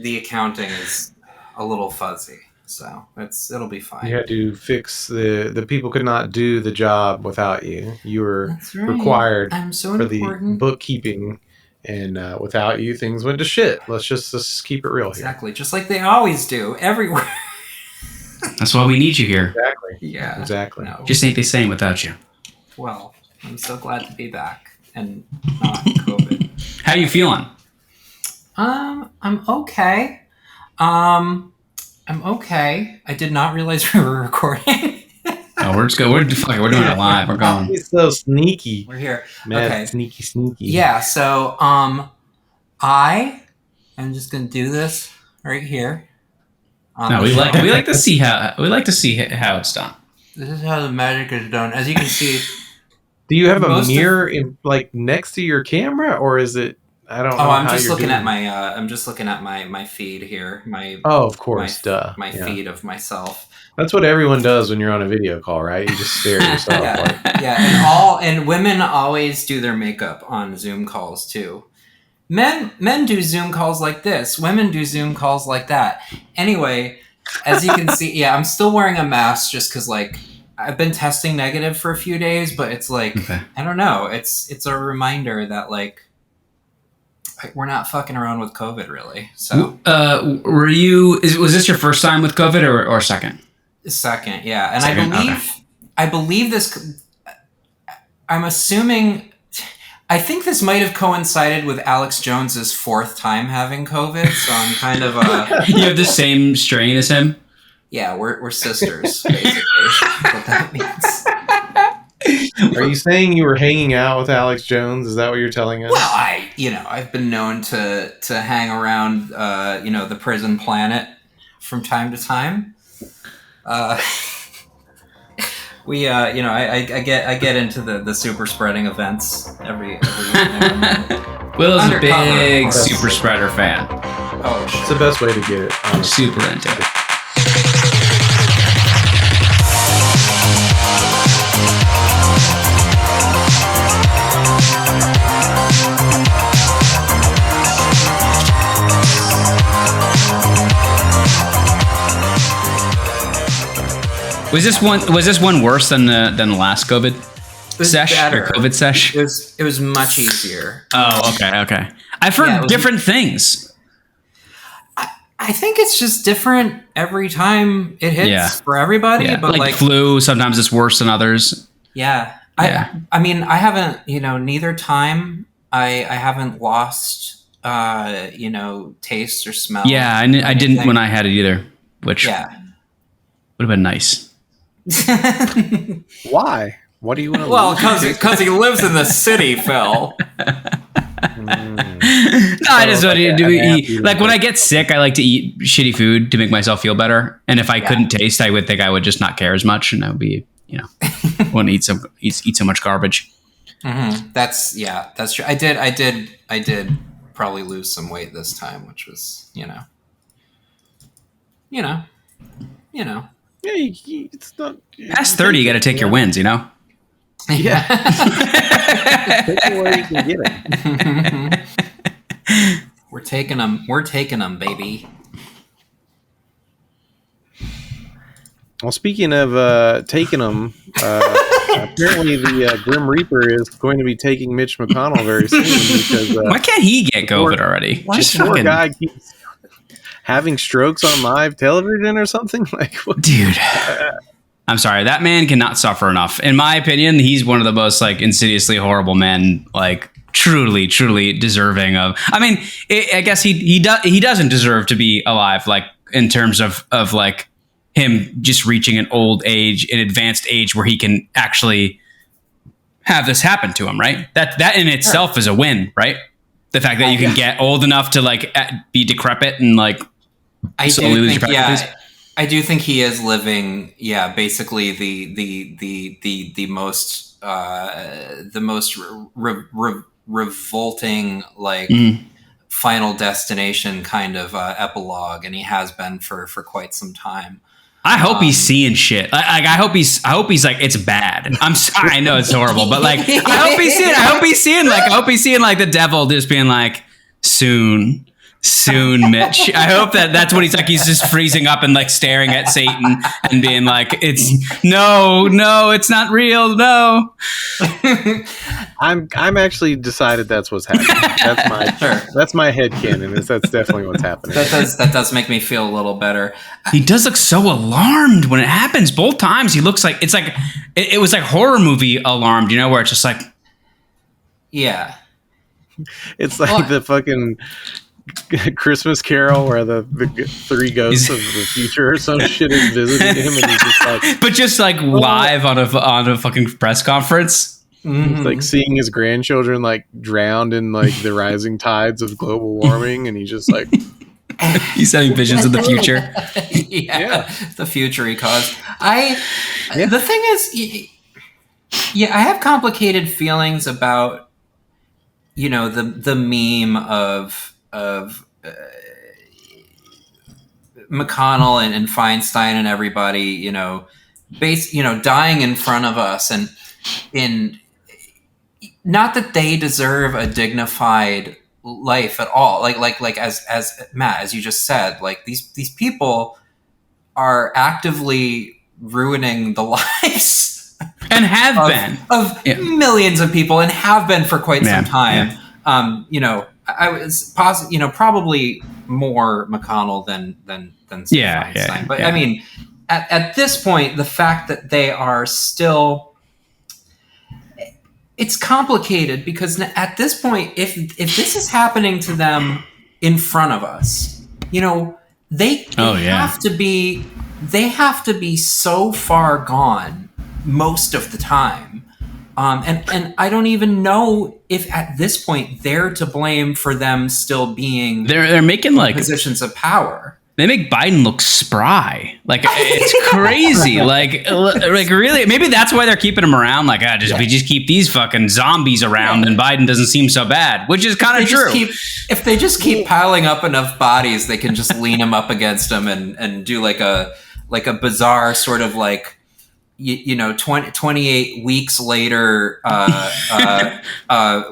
the accounting is a little fuzzy, so it'll be fine. You had to fix the people could not do the job without you. You were That's right. required I'm so for important. the bookkeeping, and without you, things went to shit. Let's just keep it real exactly. Here. Just like they always do everywhere. That's why we need you here. Exactly. Yeah. Exactly. No. Just ain't the same without you. Well, I'm so glad to be back and not COVID. How you feeling? I'm okay. I'm okay. I did not realize we were recording. Oh, we're just good. We're doing it live. We're going. He's so sneaky. We're here. Mad, okay. Sneaky. Yeah. So, I'm just gonna do this right here. No, we like to see how it's done. This is how the magic is done. As you can see. Do you have a mirror next to your camera, or is it? I don't know. I'm just looking at my. I'm just looking at my feed here. Of course, my feed of myself. That's what everyone does when you're on a video call, right? You just stare at yourself. And women always do their makeup on Zoom calls too. Men do Zoom calls like this. Women do Zoom calls like that. Anyway, as you can see, I'm still wearing a mask just because I've been testing negative for a few days, but it's I don't know. It's a reminder that we're not fucking around with COVID really. So was this your first time with COVID or second? Second, yeah. And I believe this. I'm assuming. I think this might have coincided with Alex Jones's fourth time having COVID, so I'm kind of. You have the same strain as him. Yeah, we're sisters, basically. What that means. Are you saying you were hanging out with Alex Jones? Is that what you're telling us? Well, I've been known to hang around, the prison planet from time to time. I get into the super spreading events every Will's a big super spreader fan. Oh, sure. It's the best way to get it. I'm super into it. Was this one worse than the last COVID sesh or COVID sesh? It was much easier. Oh, okay. I've heard different things. I think it's just different every time it hits for everybody. Yeah. But like flu, sometimes it's worse than others. Yeah. I mean, I haven't, neither time I haven't lost, taste or smell. Yeah, I didn't when I had it either, which would have been nice. Why? What do you want to? Well, because he lives in the city, Phil. No, I just want to eat. Like when I get sick, I like to eat shitty food to make myself feel better. And if I couldn't taste, I would think I would just not care as much, and I would be, wouldn't eat so much garbage. Mm-hmm. That's true. I did probably lose some weight this time, which was, Yeah, it's not. Past 30, you got to take your wins, Yeah. Take it where you can get it. We're taking them, baby. Well, speaking of taking them, apparently the Grim Reaper is going to be taking Mitch McConnell very soon because why can't he get COVID already? This poor guy keeps having strokes on live television or something what? Dude. I'm sorry, that man cannot suffer enough. In my opinion, he's one of the most insidiously horrible men, truly deserving of. I mean, I guess he doesn't deserve to be alive, in terms of him just reaching an advanced age where he can actually have this happen to him, right? That in itself is a win, right? The fact that you can get old enough to be decrepit and slowly lose your faculties. I do think he is living, basically the most revolting Final Destination kind of epilogue, and he has been for quite some time. I hope he's seeing shit. I hope he's it's bad. I'm sorry, I know it's horrible, but I hope he's seeing the devil just being soon Soon, Mitch. I hope that's what he's like. He's just freezing up and like staring at Satan and being like, "It's no, it's not real, no." I'm actually decided that's what's happening. That's my headcanon. That's definitely what's happening. That does make me feel a little better. He does look so alarmed when it happens. Both times he looks like it's like it was like horror movie alarmed, you know, where it's just like, yeah, it's like the fucking Christmas Carol where the three ghosts of the future or some shit is visiting him, and he's just like, but just like live on a fucking press conference. He's like seeing his grandchildren like drowned in like the rising tides of global warming, and he's just like, he's having visions of the future. Yeah, the future he caused. The thing is, I have complicated feelings about, you know, the meme of McConnell and Feinstein and everybody, you know, dying in front of us, and in not that they deserve a dignified life at all. Like as Matt, as you just said, like these people are actively ruining the lives and have been of millions of people, and have been for quite some time. Yeah. You know, I was probably more McConnell than Feinstein. But I mean, at this point, the fact that they are still, it's complicated, because at this point, if this is happening to them in front of us, you know, they have to be so far gone most of the time. And I don't even know if at this point they're to blame for them still being they're making like positions of power. They make Biden look spry. Like, it's crazy. like really, maybe that's why they're keeping him around. Like, we just keep these fucking zombies around, and Biden doesn't seem so bad, which is kind of true. If they just keep piling up enough bodies, they can just lean them up against them and do like a bizarre sort of like, you know, 28 weeks later,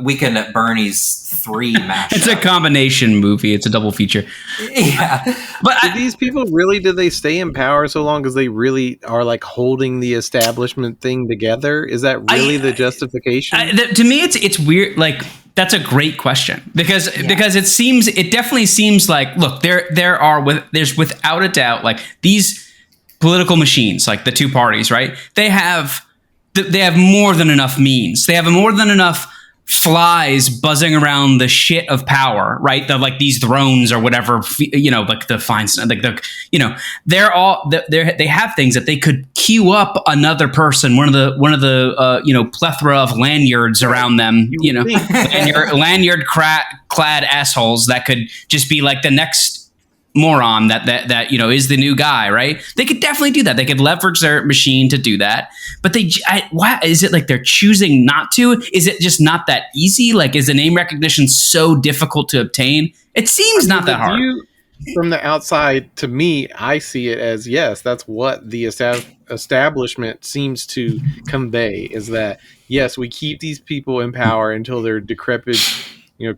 Weekend at Bernie's 3 mashup. It's a combination movie. It's a double feature. Yeah. But these people really, did they stay in power so long because they really are like holding the establishment thing together? Is that really the justification? To me, it's weird. Like, that's a great question, because it definitely seems like, look, there's without a doubt, like, these political machines, like the two parties, right? They have more than enough means. They have more than enough flies buzzing around the shit of power, right? Like these thrones or whatever, you know, like the Feinstein, like you know, they have things that they could queue up another person, one of the you know, plethora of lanyards around them, you know, lanyard clad assholes that could just be like the next moron that you know, is the new guy, right? They could definitely do that. They could leverage their machine to do that. But why is it like they're choosing not to? Is it just not that easy? Like, is the name recognition so difficult to obtain? It seems not that hard. From the outside, to me, I see it as, yes, that's what the establishment seems to convey, is that, yes, we keep these people in power until they're decrepit, you know,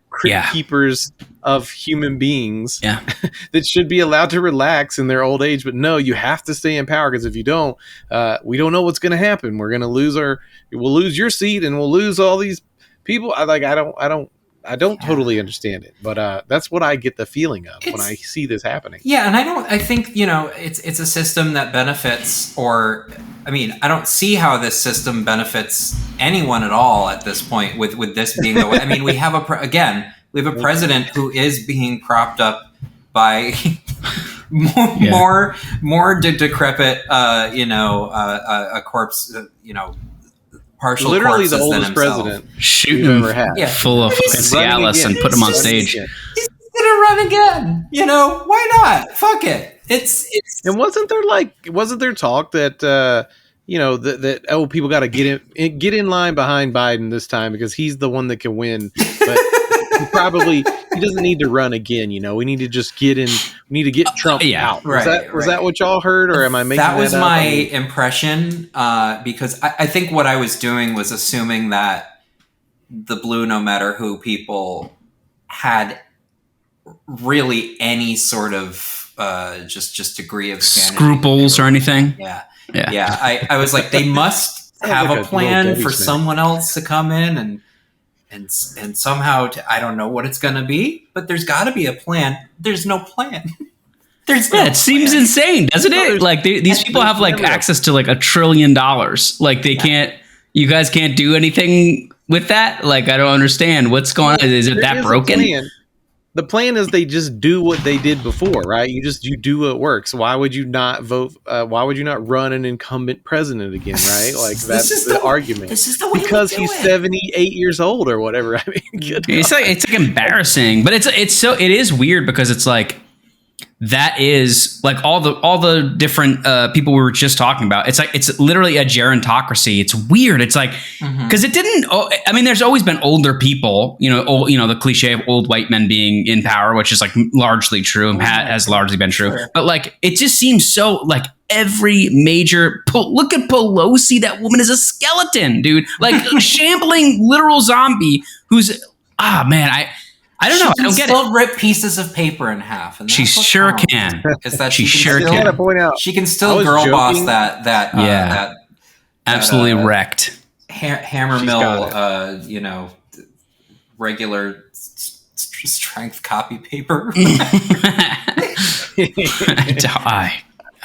keepers of human beings that should be allowed to relax in their old age. But no, you have to stay in power, because if you don't, we don't know what's going to happen. We'll lose your seat, and we'll lose all these people. I don't totally understand it, but that's what I get the feeling of when I see this happening. Yeah, and I think, you know, it's a system that benefits, or I mean, I don't see how this system benefits anyone at all at this point, with this being the way. I mean, we have a president who is being propped up by more decrepit, you know, a corpse, you know, partial literally the corpses oldest than himself. president shooting ever had. Yeah. Full of fucking Cialis and put him on stage. He's gonna run again. You know, why not? Fuck it. It's And wasn't there talk that you know, that people got to get in line behind Biden this time, because he's the one that can win, but he doesn't need to run again. You know, we need to just get in. We need to get Trump out. Was that what y'all heard, or am I making that up? That was my impression, because I think what I was doing was assuming that the blue no matter who people had really any sort of just degree of sanity scruples or anything. Yeah. Yeah. I was like, they must have like a a little plan Debbie for snack. someone else to come in and somehow I don't know what it's gonna be, but there's got to be a plan. There's no plan. There's no Yeah, it seems plan. insane, doesn't No, it? there's- Like these people have like no. access to like $1 trillion. Like they can't. You guys can't do anything with that. Like I don't understand what's going on. Is it There that is a broken? plan. The plan is they just do what they did before, right? You do what works. Why would you not vote? Why would you not run an incumbent president again, right? Like This is that's the argument. This is the way Because we do he's it. 78 years old or whatever. I mean, good It's God. like it's like embarrassing, but it is weird because it's like that is like all the different people we were just talking about. It's like it's literally a gerontocracy. It's weird. It's like because it didn't. I mean, there's always been older people. The cliche of old white men being in power, which is like largely true and has largely been true. Sure. But like it just seems so like every major look at Pelosi. That woman is a skeleton, dude. Like shambling literal zombie who's man. I don't know. I don't get still it. rip pieces of paper in half. And She that's what sure counts, can. Is that She sure I can. gotta point out, She can I still was girl boss joking. that Absolutely uh, wrecked. hammer She's mill, got regular strength copy paper.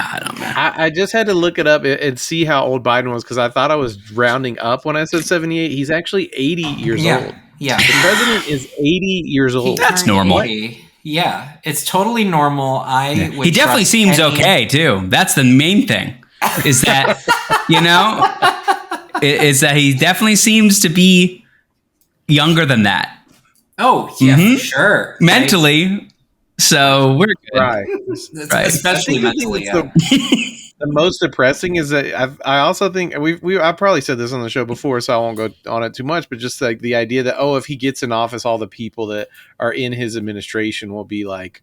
I don't know. I just had to look it up and see how old Biden was because I thought I was rounding up when I said 78. He's actually 80 years old. Yeah. The president is 80 years He old. That's turned normal. 80. Yeah, it's totally normal. He definitely seems okay too. That's the main thing. Is that is that he definitely seems to be younger than that Oh yeah, for sure. mentally. So we're good. Right. Right. Especially I think the thing mentally. that's Yeah. the most depressing is that I also think I probably said this on the show before, so I won't go on it too much. But just like the idea that if he gets in office, all the people that are in his administration will be like,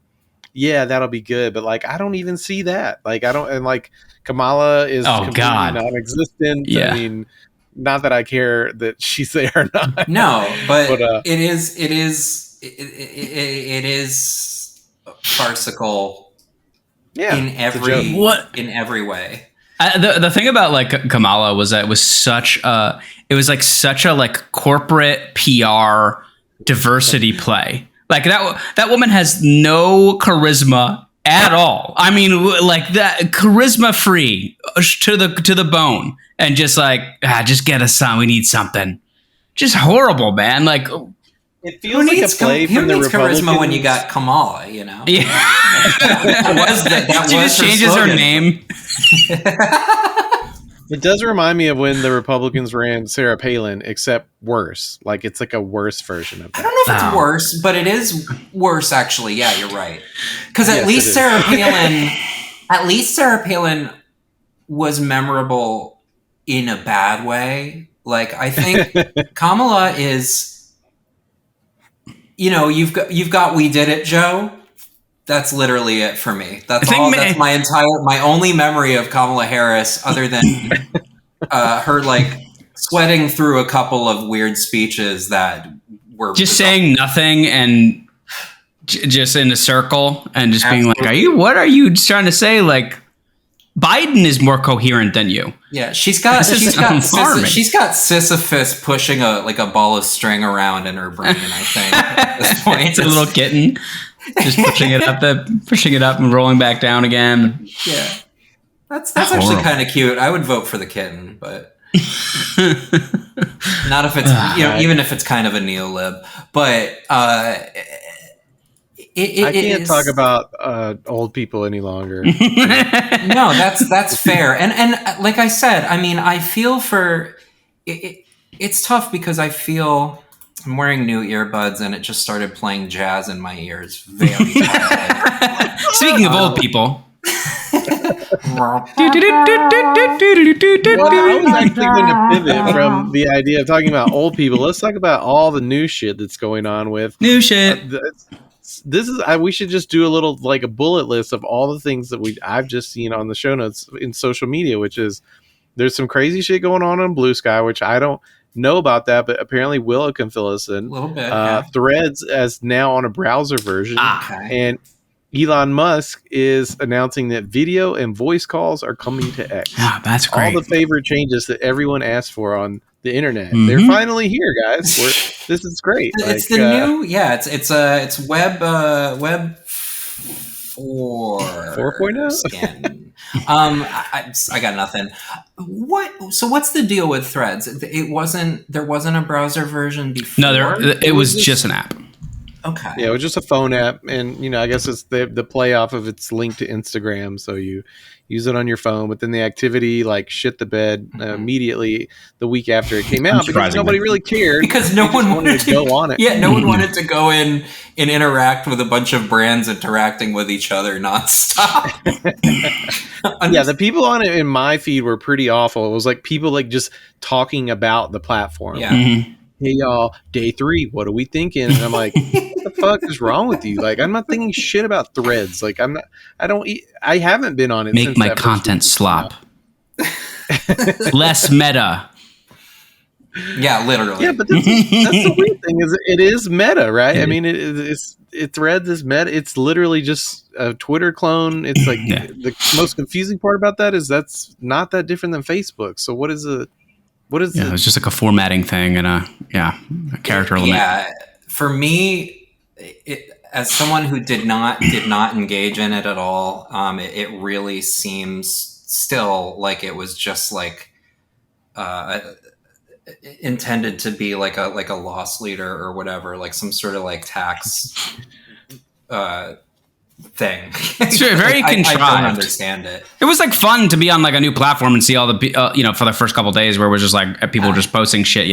yeah, that'll be good. But like, I don't even see that. Like, I don't, and like Kamala is completely non-existent. Yeah. I mean, not that I care that she's there or not. No, but But, it is farcical yeah, in it's a joke. every way. The thing about like Kamala was that it was such a like corporate PR diversity play. Like that woman has no charisma at all. I mean, like that charisma free to the bone, and just like just get us some. We need something. Just horrible, man. Like It feels like a play from the Republicans. Charisma when you got Kamala, Yeah. that She was just changes her slogan. name. It does remind me of when the Republicans ran Sarah Palin, except worse. Like it's like a worse version of I that. don't know if it's Oh. worse, but it is worse actually. Yeah, you're right. Because Yes, at least it is. Sarah Palin was memorable in a bad way. Like I think Kamala is, you've got We Did It, Joe. That's literally it for me. That's my only memory of Kamala Harris, other than her like sweating through a couple of weird speeches that were Just saying nothing and just in a circle and just being like, what are you trying to say? Like, Biden is more coherent than you. Yeah, she's got alarming. Sisyphus pushing a ball of string around in her brain. I think at this point, It's a little kitten just pushing it up and rolling back down again. Yeah, that's actually horrible. kind of cute. I would vote for the kitten, but not if it's even if it's kind of a neo-lib. But I can't talk about old people any longer. No, that's fair. And like I said, I mean, I feel for it. It's tough because I feel I'm wearing new earbuds and it just started playing jazz in my ears. Very loudly. Speaking of old people. Well, I was actually going to pivot from the idea of talking about old people. Let's talk about all the new shit that's going on with New shit. this is we should just do a little like a bullet list of all the things that I've just seen on the show notes in social media, which is there's some crazy shit going on Blue Sky, which I don't know about that, but apparently Willa can fill us in. A little bit. Yeah. Threads as now on a browser version, Okay. and Elon Musk is announcing that video and voice calls are coming to X. Ah, that's great. All the favorite changes that everyone asked for on the internet. Mhm. They're finally here, guys. This is great. It's the new. Yeah. It's web 4.0 skin. I got nothing. So what's the deal with Threads? There wasn't a browser version before. No, it was just an app. Okay. Yeah, it was just a phone app, and I guess it's the play off of its link to Instagram, so you use it on your phone. But then the activity like shit the bed immediately the week after it came out because nobody really cared because no one wanted to go on it. Yeah, no one wanted to go in and interact with a bunch of brands interacting with each other nonstop. Yeah, the people on it in my feed were pretty awful. It was like people like just talking about the platform. Yeah. Mm-hmm. Hey y'all, day 3, what are we thinking? And I'm like, what the fuck is wrong with you? Like, I'm not thinking shit about Threads. Like, I haven't been on it. Make since my that first content week. slop. Less meta. Yeah, literally. Yeah, but that's the weird thing is it is meta, right? I mean, Threads is meta. It's literally just a Twitter clone. It's like the most confusing part about that is that's not that different than Facebook. So what is it? Yeah, it was just like a formatting thing and a character element. Yeah, for me, as someone who did not engage in it at all, it really seems still like it was just like intended to be like a loss leader or whatever, like some sort of like tax thing. It's very contrived. I don't understand it. It was like fun to be on like a new platform and see all the for the first couple of days where it was just like people just posting shit,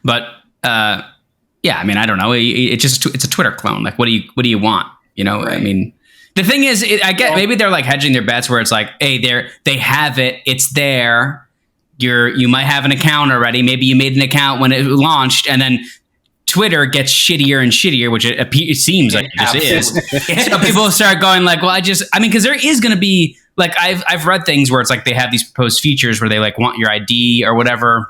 But yeah, I mean, I don't know. It's a Twitter clone. Like, what do you want? Right. I mean, the thing is, I get maybe they're like hedging their bets where it's like, hey, they have it, it's there. You might have an account already. Maybe you made an account when it launched, and then Twitter gets shittier and shittier, which it seems like it just is. So people start going like, well, because there is going to be like, I've read things where it's like they have these proposed features where they like want your ID or whatever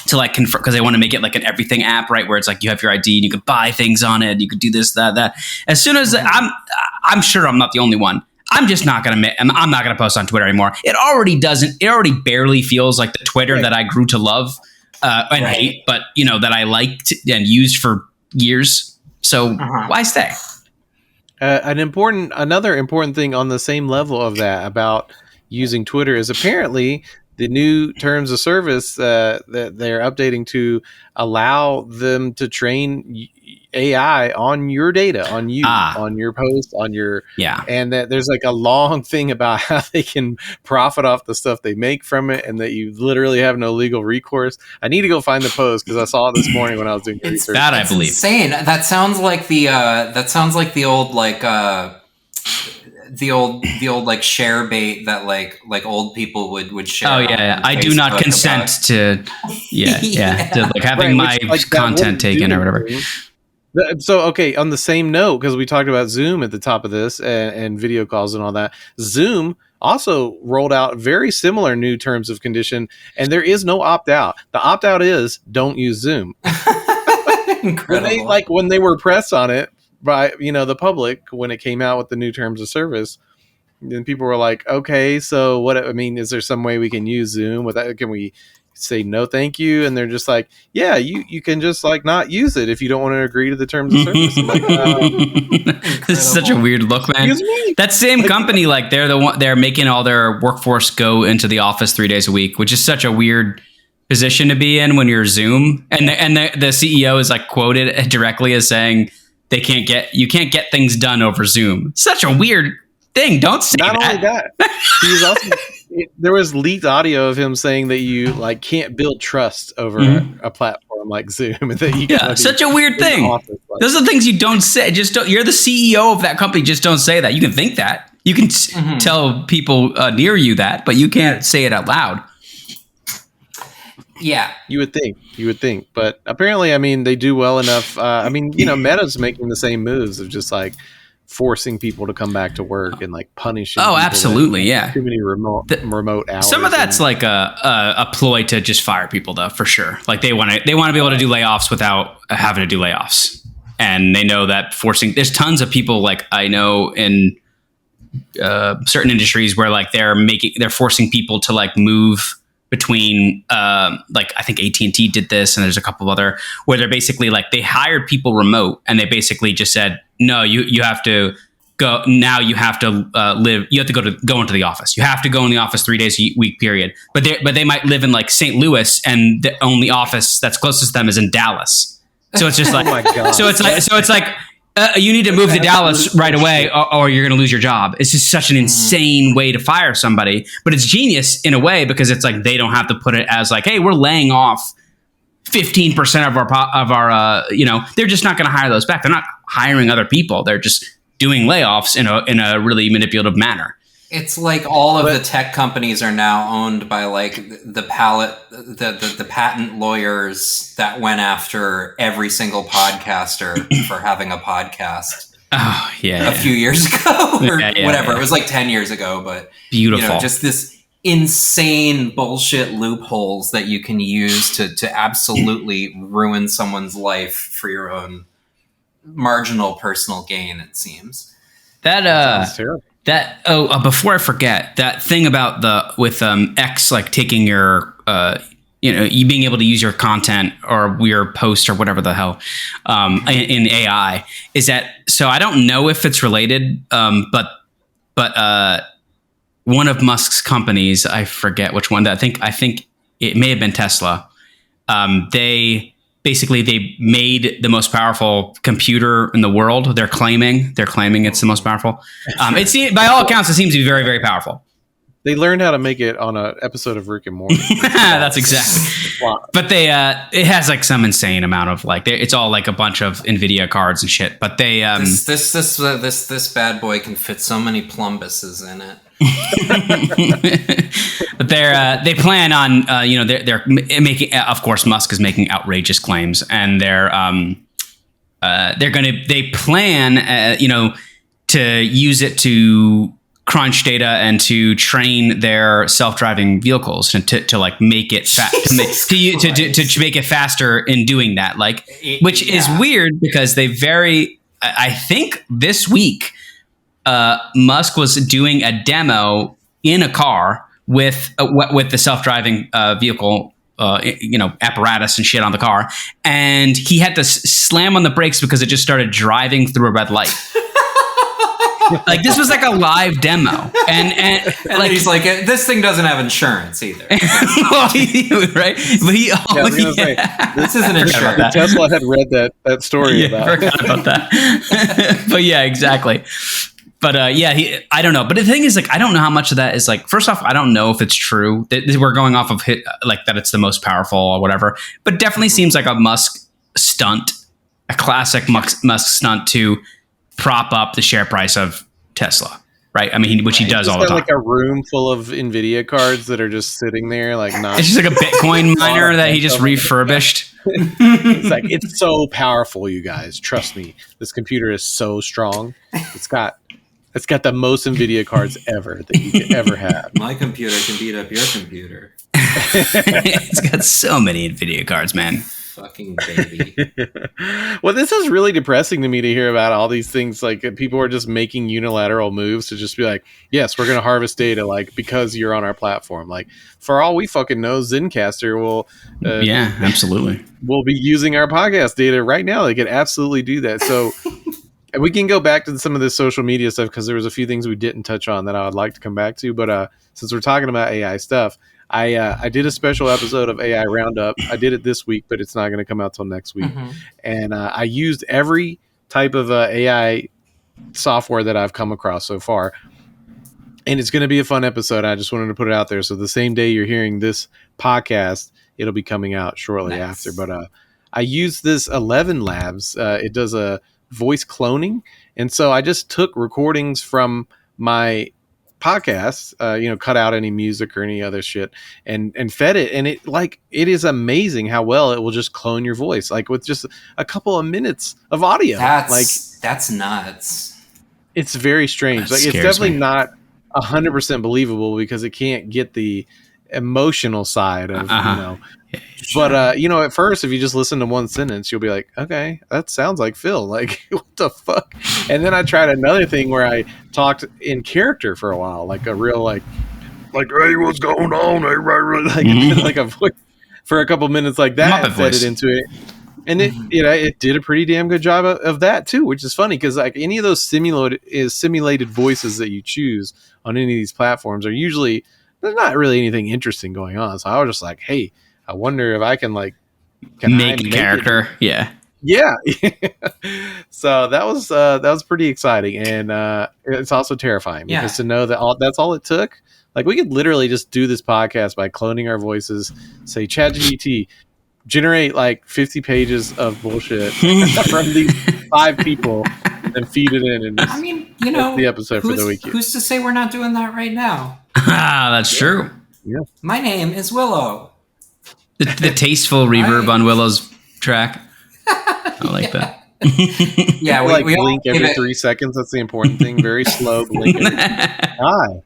to like confirm, because they want to make it like an everything app, right? Where it's like you have your ID and you could buy things on it, you could do this, that. As soon as I'm sure I'm not the only one. I'm just not going to. I'm not going to post on Twitter anymore. It already doesn't. It already barely feels like the Twitter that I grew to love and hate, but that I liked and used for years. So why stay? Another important thing on the same level of that about using Twitter is apparently the new terms of service that they're updating to allow them to train AI on your data, on you, on your posts, on your and that there's like a long thing about how they can profit off the stuff they make from it, and that you literally have no legal recourse. I need to go find the post because I saw it this morning when I was doing research. That I believe insane. That sounds like the old like the old like share bait that like old people would share. Oh yeah, I do not consent to to like having my content taken or whatever. So, okay, on the same note, because we talked about Zoom at the top of this and video calls and all that, Zoom also rolled out very similar new terms of condition, and there is no opt-out. The opt-out is don't use Zoom. Incredible. When they were pressed on it by the public when it came out with the new terms of service, then people were like, okay, so what? I mean, is there some way we can use Zoom without? Can we say no thank you? And they're just like, yeah, you can just like not use it if you don't want to agree to the terms of service. I'm like, this is such a weird look, man. That same company, like they're making all their workforce go into the office 3 days a week, which is such a weird position to be in when you're Zoom. And the CEO is like quoted directly as saying you can't get things done over Zoom. Such a weird thing. Don't say that. Not only that, he was also there was leaked audio of him saying that you like can't build trust over a platform like Zoom, and that you such a weird thing. Those are the things you don't say. You're the CEO of that company. Just don't say that. You can think that. You can tell people near you that, but you can't say it out loud. Yeah, you would think, but apparently, I mean, they do well enough. I mean, Meta's making the same moves of just like forcing people to come back to work and like punishing. Oh, people absolutely, that, yeah. Too many remote hours. Some of that's like a ploy to just fire people, though, for sure. Like they want to be able to do layoffs without having to do layoffs, and they know that there's tons of people like I know in certain industries where like they're forcing people to like move between like I think AT&T did this, and there's a couple of other where they're basically like they hired people remote and they basically just said, no, you have to go now. You have to live. You have to go into the office. You have to go in the office 3 days a week, period. But they might live in like St. Louis, and the only office that's closest to them is in Dallas. So it's just like, oh my God. so it's like you need to move to Dallas right away, or you're going to lose your job. It's just such an insane way to fire somebody, but it's genius in a way because it's like they don't have to put it as like, hey, we're laying off 15% of our they're just not going to hire those back. They're not hiring other people. They're just doing layoffs in a really manipulative manner. It's like all of the tech companies are now owned by like the patent lawyers that went after every single podcaster for having a podcast. Oh yeah, a few years ago or whatever. Yeah. It was like 10 years ago, but beautiful. Just this insane bullshit loopholes that you can use to absolutely ruin someone's life for your own marginal personal gain. It seems before I forget, that thing about with X like taking your you being able to use your content or your post or whatever the hell in AI is that, so I don't know if it's related, but one of Musk's companies, I forget which one, I think it may have been Tesla. They made the most powerful computer in the world. They're claiming it's the most powerful. By all accounts, it seems to be very, very powerful. They learned how to make it on an episode of Rick and Morty. That's exactly. But it has like some insane amount of like, it's all like a bunch of NVIDIA cards and shit. But they this bad boy can fit so many plumbuses in it. But they plan on they're making, of course Musk is making outrageous claims, and they plan to use it to crunch data and to train their self-driving vehicles to like make it to make it faster in doing that, like, which is weird because I think this week Musk was doing a demo in a car with the self-driving vehicle, apparatus and shit on the car, and he had to slam on the brakes because it just started driving through a red light. Like this was like a live demo, and like he's like, this thing doesn't have insurance either. Right? But this isn't insurance. Tesla had read that story about. I forgot about that. But yeah, exactly. But I don't know. But the thing is, like, I don't know how much of that is like. First off, I don't know if it's true that we're going off of like that it's the most powerful or whatever. But definitely seems like a Musk stunt, a classic Musk stunt to prop up the share price of Tesla, right? I mean, which he does all the time. Like a room full of NVIDIA cards that are just sitting there, like not. It's just like a Bitcoin miner that he just refurbished. It's like, it's so powerful, you guys. Trust me, this computer is so strong. It's got the most NVIDIA cards ever that you could ever have. My computer can beat up your computer. It's got so many NVIDIA cards, man. Fucking baby. Well, this is really depressing to me to hear about all these things. Like, people are just making unilateral moves to just be like, yes, we're going to harvest data, like, because you're on our platform. Like, for all we fucking know, Zencaster will absolutely will be using our podcast data right now. They could absolutely do that. So and we can go back to some of this social media stuff because there was a few things we didn't touch on that I would like to come back to. But since we're talking about AI stuff, I did a special episode of AI Roundup. I did it this week, but it's not going to come out till next week. Mm-hmm. And I used every type of AI software that I've come across so far. And it's going to be a fun episode. I just wanted to put it out there. So the same day you're hearing this podcast, it'll be coming out shortly after. But I used this 11 Labs. It does a voice cloning. And so I just took recordings from my podcasts, cut out any music or any other shit and fed it. And it is amazing how well it will just clone your voice, like with just a couple of minutes of audio. That's nuts. It's very strange. That Like, it's scares definitely me. not 100% believable because it can't get the emotional side of, Sure. But at first, if you just listen to one sentence, you'll be like, okay, that sounds like Phil. Like, what the fuck? And then I tried another thing where I talked in character for a while, like a real like, hey, what's going on? Like, like a voice for a couple minutes like that, Muppet and fed voice. it into it. And it did a pretty damn good job of that too, which is funny because like any of those simulated voices that you choose on any of these platforms are usually there's not really anything interesting going on. So I was just like, hey, I wonder if I can like Make a character. Yeah. Yeah. So that was pretty exciting, and it's also terrifying because to know that that's all it took. Like we could literally just do this podcast by cloning our voices, say ChatGPT, generate like 50 pages of bullshit from these 5 people, and feed it in. And I mean, that's the episode for the weekend. Who's to say we're not doing that right now? That's true. Yeah. My name is Willow. The tasteful reverb on Willow's track. I like that. Yeah, we we blink every 3 seconds. That's the important thing. Very slow blink. Hi.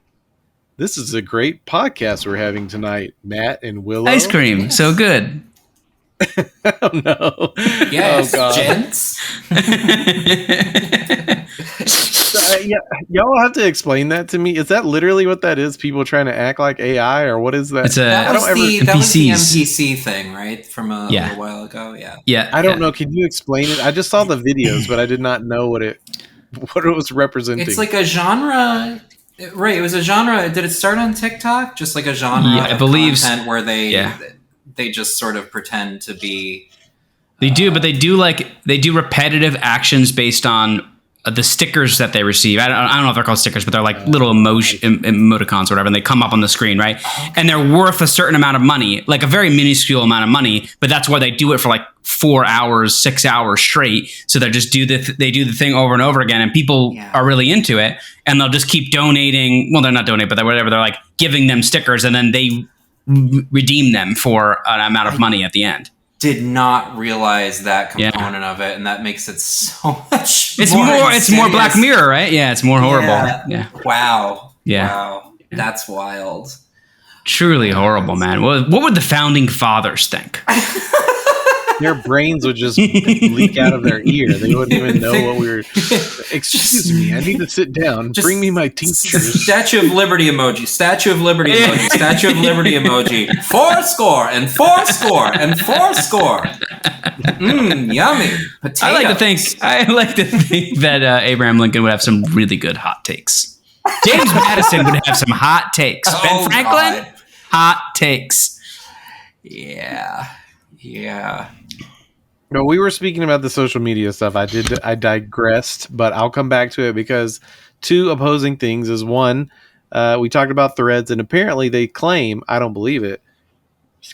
This is a great podcast we're having tonight, Matt and Willow. Ice cream, yes. So good. Oh no! Yes, oh, God. gents. Y'all have to explain that to me. Is that literally what that is? People trying to act like AI, or what is that? That was the NPC thing, right? From a little while ago. Yeah. I don't know. Can you explain it? I just saw the videos, but I did not know what it was representing. It's like a genre. Right, it was a genre. Did it start on TikTok? Just like a genre I believe content where they just sort of pretend to be. They do, but they do repetitive actions based on the stickers that they receive. I don't know if they're called stickers, but they're like little emoticons or whatever, and they come up on the screen, right? Okay. And they're worth a certain amount of money, like a very minuscule amount of money, but that's why they do it for like 4 hours, 6 hours straight. So they just do the thing over and over again, and people are really into it, and they'll just keep donating. Well, they're not donating, but they're like giving them stickers, and then they redeem them for an amount of money at the end. Did not realize that component of it, and that makes it so much it's more Black Mirror, right? Yeah, it's more horrible. Yeah. Wow. Yeah. Wow. That's wild. Truly horrible, man. What would the founding fathers think? Their brains would just leak out of their ear. They wouldn't even know what we were. Excuse me, I need to sit down. Just bring me my teachers. Statue of Liberty emoji. Statue of Liberty emoji. Statue of Liberty emoji. 4 and 4 and 4. Yummy. Potatoes. I like to think that Abraham Lincoln would have some really good hot takes. James Madison would have some hot takes. Ben Franklin, God. Hot takes. Yeah. No, we were speaking about the social media stuff. I digressed, but I'll come back to it because 2 opposing things is one, we talked about threads, and apparently they claim, I don't believe it,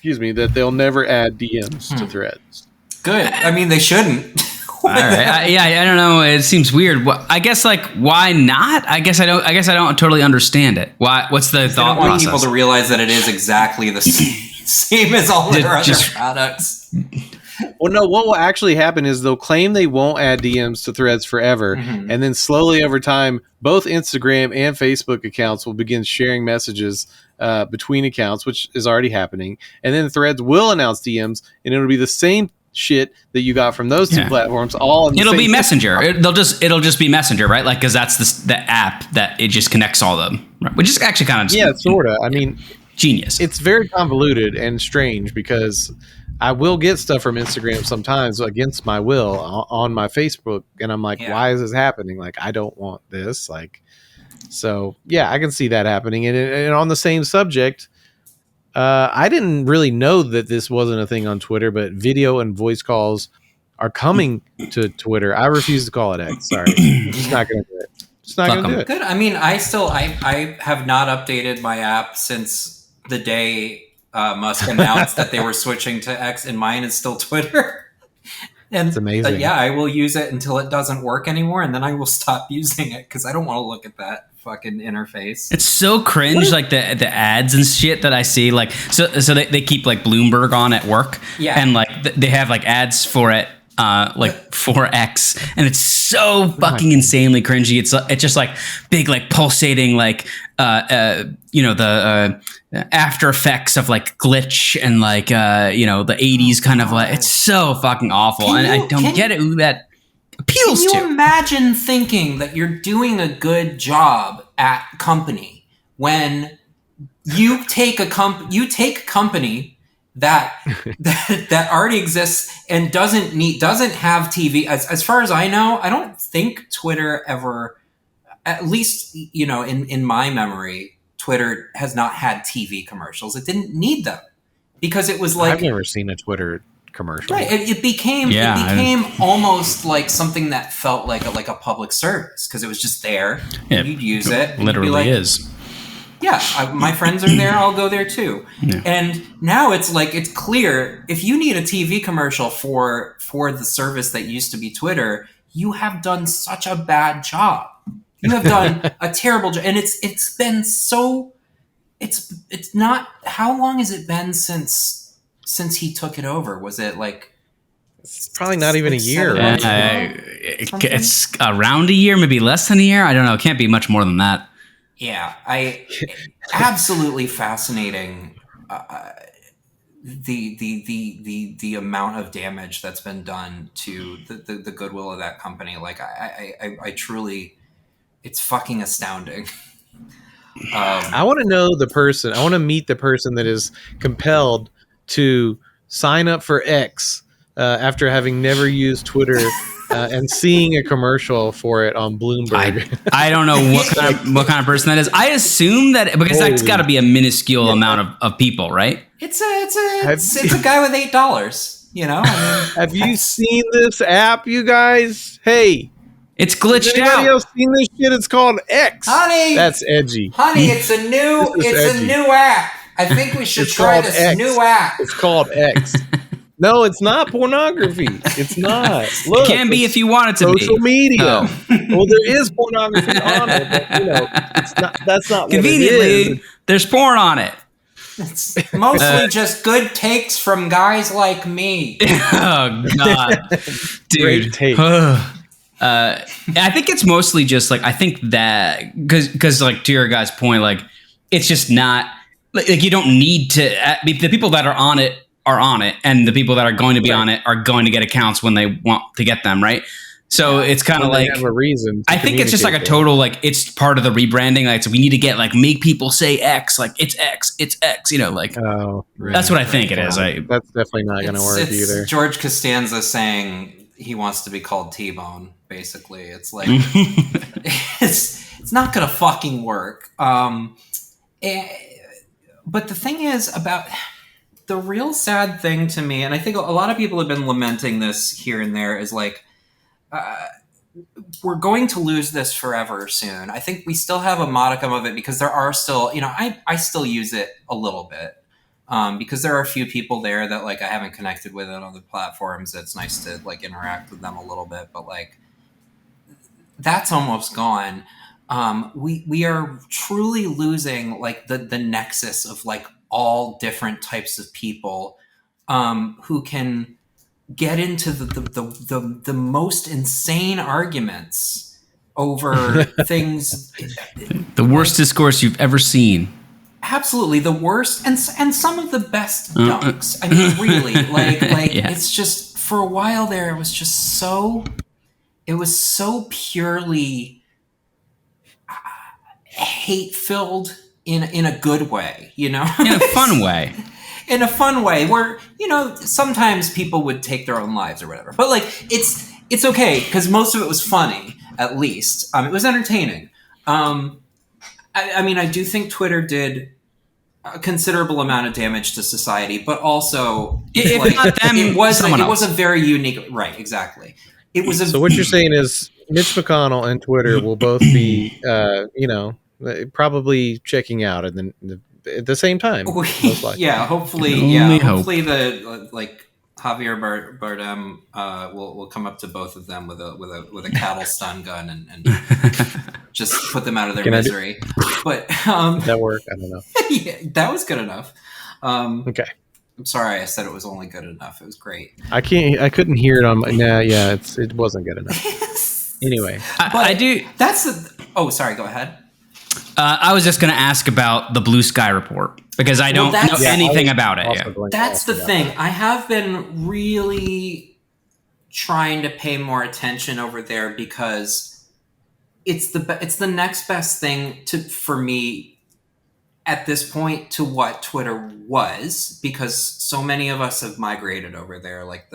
that they'll never add DMs to threads. Good. I mean, they shouldn't. All right. I don't know. It seems weird. I guess why not? I guess I don't totally understand it. Why? What's the thought process? I want people to realize that it is exactly the same as all their other products. Well, no, what will actually happen is they'll claim they won't add DMs to threads forever. Mm-hmm. And then slowly over time, both Instagram and Facebook accounts will begin sharing messages between accounts, which is already happening. And then threads will announce DMs, and it'll be the same shit that you got from those 2 platforms. It'll be Messenger. It'll just be Messenger, right? Like, because that's the app that it just connects all of them, right? Which is actually kind of sort of. I mean, genius. It's very convoluted and strange because I will get stuff from Instagram sometimes against my will on my Facebook, and I'm like, why is this happening? Like, I don't want this. Like, so I can see that happening. And on the same subject, I didn't really know that this wasn't a thing on Twitter, but video and voice calls are coming to Twitter. I refuse to call it X. Sorry, I'm just not going to do it. Just not going to do it. Good. I mean, I have not updated my app since the day Musk announced that they were switching to X, and mine is still Twitter. And it's amazing. I will use it until it doesn't work anymore, and then I will stop using it because I don't want to look at that fucking interface. It's so cringe, like the ads and shit that I see. Like, so they keep like Bloomberg on at work, and like they have like ads for it like 4X, and it's so fucking insanely cringy. It's just like big, like pulsating, like the after effects of like glitch and like the 80s kind of like, it's so fucking awful. And I don't get it who that appeals to. Can you imagine thinking that you're doing a good job at company when you take a company that already exists and doesn't have TV. As far as I know, I don't think Twitter ever, at least in my memory, Twitter has not had TV commercials. It didn't need them because it was like, I've never seen a Twitter commercial. Right, it became almost like something that felt like a public service because it was just there. You'd use it. Literally like, is. Yeah, my friends are there. I'll go there too. Yeah. And now it's like, it's clear if you need a TV commercial for the service that used to be Twitter, you have done such a bad job. You have done a terrible job, and it's been so. It's not. How long has it been since he took it over? Was it like? It's probably not even a year. It's around a year, maybe less than a year. I don't know. It can't be much more than that. Yeah, absolutely fascinating. The amount of damage that's been done to the goodwill of that company. Like I truly, it's fucking astounding. I want to know the person. I want to meet the person that is compelled to sign up for X after having never used Twitter. And seeing a commercial for it on Bloomberg. I don't know what kind of person that is. I assume that because that's got to be a minuscule amount of people, right? It's a guy with $8. Have you seen this app, you guys? Hey, it's glitched out. Anybody else seen this shit? It's called X. Honey, that's edgy. Honey, it's a new app. I think we should try this X. new app. It's called X. No, it's not pornography. It's not. Look, it can be if you want it to be. Social media. Oh. Well, there is pornography on it, but it's not. That's not conveniently. What it is. There's porn on it. It's mostly just good takes from guys like me. Oh God, dude. Great take. I think it's mostly just like I think that because like to your guy's point, like it's just not like you don't need to. The people that are on it. And the people that are going to be on it are going to get accounts when they want to get them, right? So it's kind of like have a reason. I think it's just like a total like it's part of the rebranding. Like so we need to get like make people say X, like it's X, like that's what I think it is. That's definitely not going to work either. George Costanza saying he wants to be called T-Bone. Basically, it's like it's not going to fucking work. But the thing is about. The real sad thing to me, and I think a lot of people have been lamenting this here and there, is like, we're going to lose this forever soon. I think we still have a modicum of it because there are still, I still use it a little bit because there are a few people there that like I haven't connected with on other platforms. It's nice to like interact with them a little bit, but like that's almost gone. We are truly losing like the nexus of like all different types of people who can get into the most insane arguments over things. The worst discourse you've ever seen. Absolutely, the worst, and some of the best dunks. I mean, really, like yeah. It's just for a while there, it was just so. It was so purely hate-filled. In a good way, in a fun way. In a fun way where, sometimes people would take their own lives or whatever. But like it's okay because most of it was funny, at least. It was entertaining. I mean, I do think Twitter did a considerable amount of damage to society, but also it was a very unique right, exactly. It was So what you're saying is Mitch McConnell and Twitter will both be probably checking out at the same time. Yeah, hopefully. Yeah, hopefully the like Javier Bardem will come up to both of them with a cattle stun gun and just put them out of their misery. But that worked. I don't know. Yeah, that was good enough. Okay. I'm sorry, I said it was only good enough. It was great. I couldn't hear it on my. Nah, yeah, it wasn't good enough. Anyway, I do. That's the. Oh, sorry. Go ahead. I was just going to ask about the Blue Sky report because I don't know anything about it. Yeah. That's the thing. I have been really trying to pay more attention over there because it's the next best thing for me at this point to what Twitter was, because so many of us have migrated over there. Like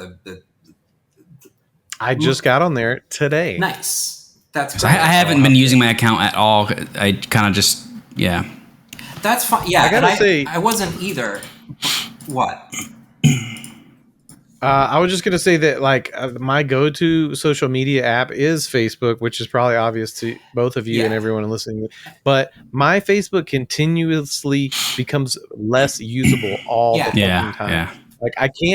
I just got on there today. Nice. That's great. I haven't been using my account at all. I kind of just That's fine. Yeah, I gotta say, I wasn't either. What? I was just gonna say that like my go-to social media app is Facebook, which is probably obvious to both of you and everyone listening. But my Facebook continuously becomes less usable all the fucking time. Yeah. Like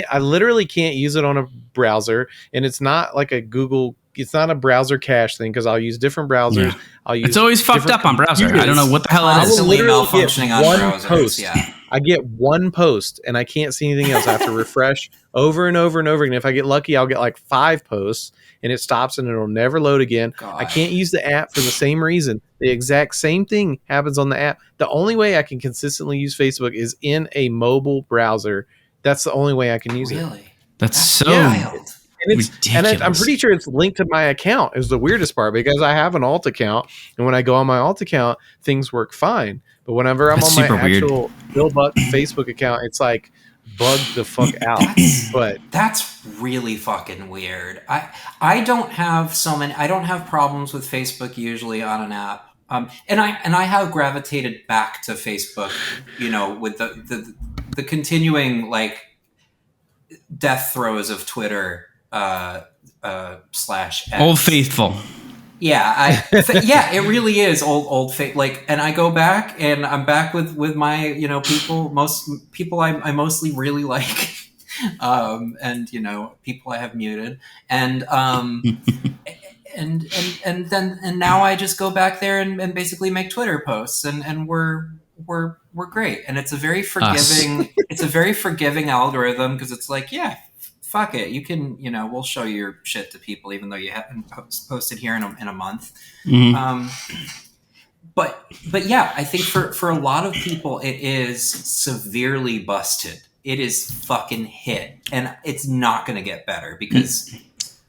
I literally can't use it on a browser, and it's not like a Google. It's not a browser cache thing because I'll use different browsers. Yeah. I'll use. It's always fucked up on browser. I don't know what the hell it is. I will literally get one browsers, post. I get one post, and I can't see anything else. I have to refresh over and over and over again. If I get lucky, I'll get like 5 posts, and it stops, and it'll never load again. God. I can't use the app for the same reason. The exact same thing happens on the app. The only way I can consistently use Facebook is in a mobile browser. That's the only way I can use it. That's so wild. And I'm pretty sure it's linked to my account is the weirdest part, because I have an alt account, and when I go on my alt account, things work fine. But whenever I'm on my actual Bill Buck Facebook account, it's like bugged the fuck out. But that's really fucking weird. I don't have problems with Facebook usually on an app. And I have gravitated back to Facebook, with the continuing like death throes of Twitter /X. Old Faithful. Yeah, it really is old like, and I go back and I'm back with my most people I mostly really like, and people I have muted, and and now I just go back there and basically make Twitter posts, and we're great, and it's a very forgiving algorithm, because it's like, yeah, fuck it, you can we'll show your shit to people even though you haven't posted here in a month. Mm-hmm. But yeah, I think for a lot of people it is severely busted. It is fucking hit, and it's not going to get better because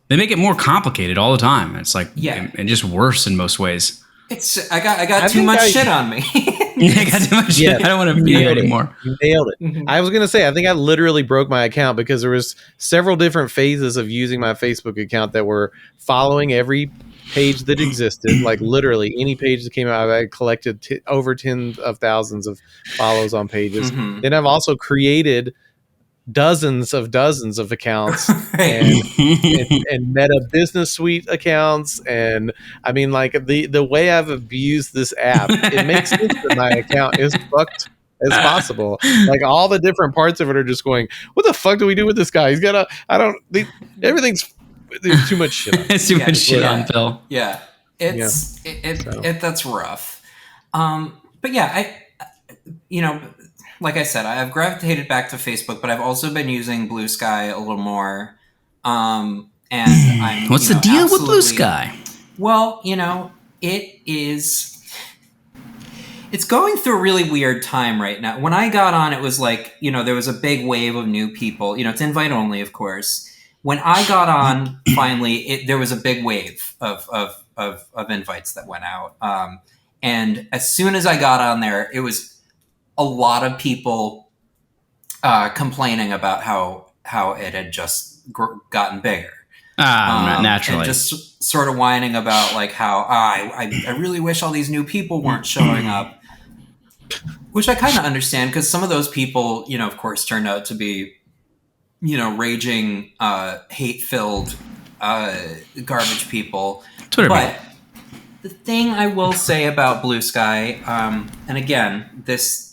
they make it more complicated all the time. It's like and just worse in most ways. I got too much shit on me. I got too much shit. I don't want to be here anymore. You nailed it. Mm-hmm. I was going to say, I think I literally broke my account because there was several different phases of using my Facebook account that were following every page that existed. Like literally any page that came out, I collected over tens of thousands of follows on pages. Mm-hmm. Then I've also created dozens of accounts and Meta Business Suite accounts, and I mean, like the way I've abused this app, it makes sense that my account is fucked as possible. Like all the different parts of it are just going, what the fuck do we do with this guy? He's got everything's there's too much shit on. It's too much shit on Phil. Yeah, that's rough. But yeah, like I said, I've gravitated back to Facebook, but I've also been using Blue Sky a little more. And I'm. What's the deal with Blue Sky? Well, it's going through a really weird time right now. When I got on, it was like, there was a big wave of new people. It's invite only, of course. When I got on, finally, there was a big wave of invites that went out. And as soon as I got on there, it was a lot of people complaining about how it had just gotten bigger. Naturally. And just sort of whining about like how I really wish all these new people weren't showing up, which I kind of understand, because some of those people, of course, turned out to be, raging, hate-filled garbage people. Twitter but people. The thing I will say about Blue Sky, and again, this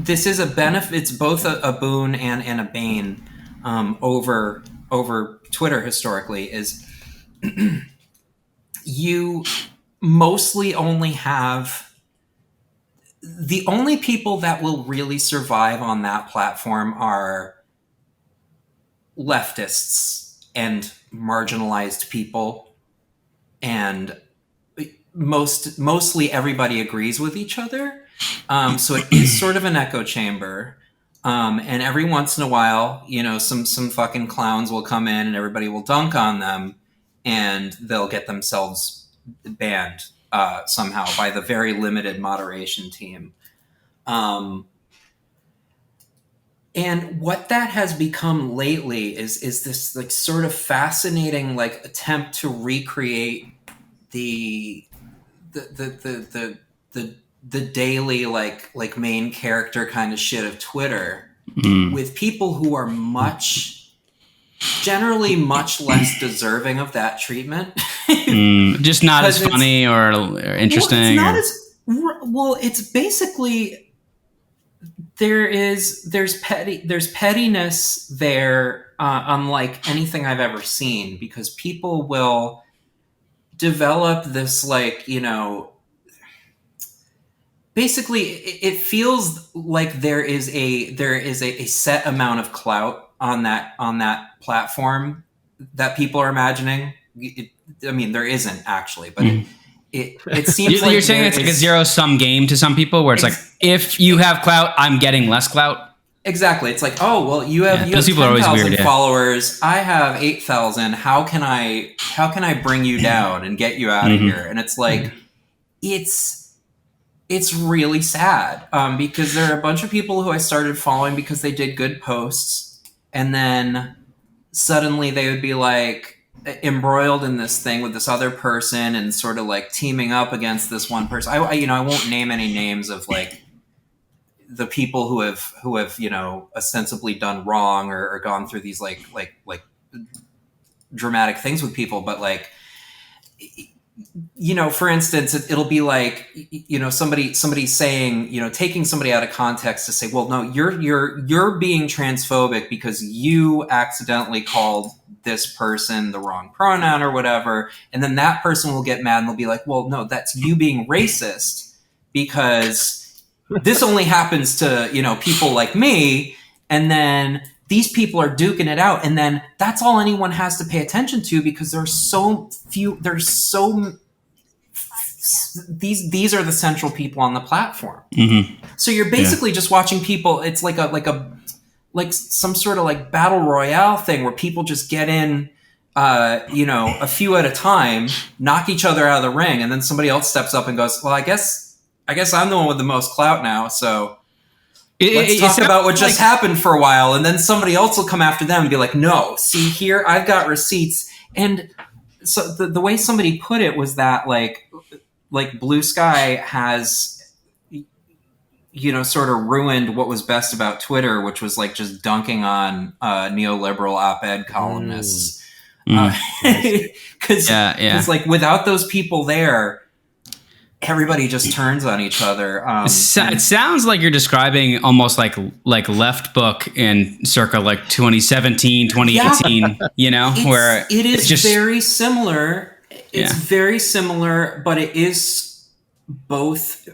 is a benefit. It's both a boon and a bane over Twitter historically. Is you mostly only have the only people that will really survive on that platform are leftists and marginalized people, and mostly everybody agrees with each other. So it is sort of an echo chamber. And every once in a while, some fucking clowns will come in and everybody will dunk on them, and they'll get themselves banned somehow by the very limited moderation team. And what that has become lately is this like sort of fascinating like attempt to recreate the the daily like main character kind of shit of Twitter with people who are generally much less deserving of that treatment. Just not as funny or interesting. It's basically there's pettiness there, unlike anything I've ever seen, because people will develop this like, basically it feels like there is a set amount of clout on that platform that people are imagining. There isn't actually, but it seems you're saying it's like a zero-sum game to some people, where it's like, if you have clout, I'm getting less clout. Exactly. It's like, oh well, you have 10,000 followers. I have 8,000. How can I bring you down and get you out of here? And it's like, it's really sad, because there are a bunch of people who I started following because they did good posts, and then suddenly they would be like embroiled in this thing with this other person and sort of like teaming up against this one person. I won't name any names of like the people who have ostensibly done wrong or gone through these like dramatic things with people, but like, for instance, it'll be like, somebody saying, taking somebody out of context to say, well, no, you're being transphobic because you accidentally called this person the wrong pronoun or whatever. And then that person will get mad and they'll be like, well, no, that's you being racist because this only happens to, people like me. And then these people are duking it out. And then that's all anyone has to pay attention to, because these are the central people on the platform. So you're basically just watching people. It's like some sort of like battle royale thing where people just get in, a few at a time, knock each other out of the ring. And then somebody else steps up and goes, well, I guess I'm the one with the most clout now. So let's talk about what just happened for a while. And then somebody else will come after them and be like, no, see here, I've got receipts. And so the way somebody put it was that like Blue Sky has, sort of ruined what was best about Twitter, which was like just dunking on neoliberal op-ed columnists. Because like without those people there, everybody just turns on each other. It sounds like you're describing almost like Left Book in circa like 2017, 2018, where it is just very similar. It's very similar, but it is both.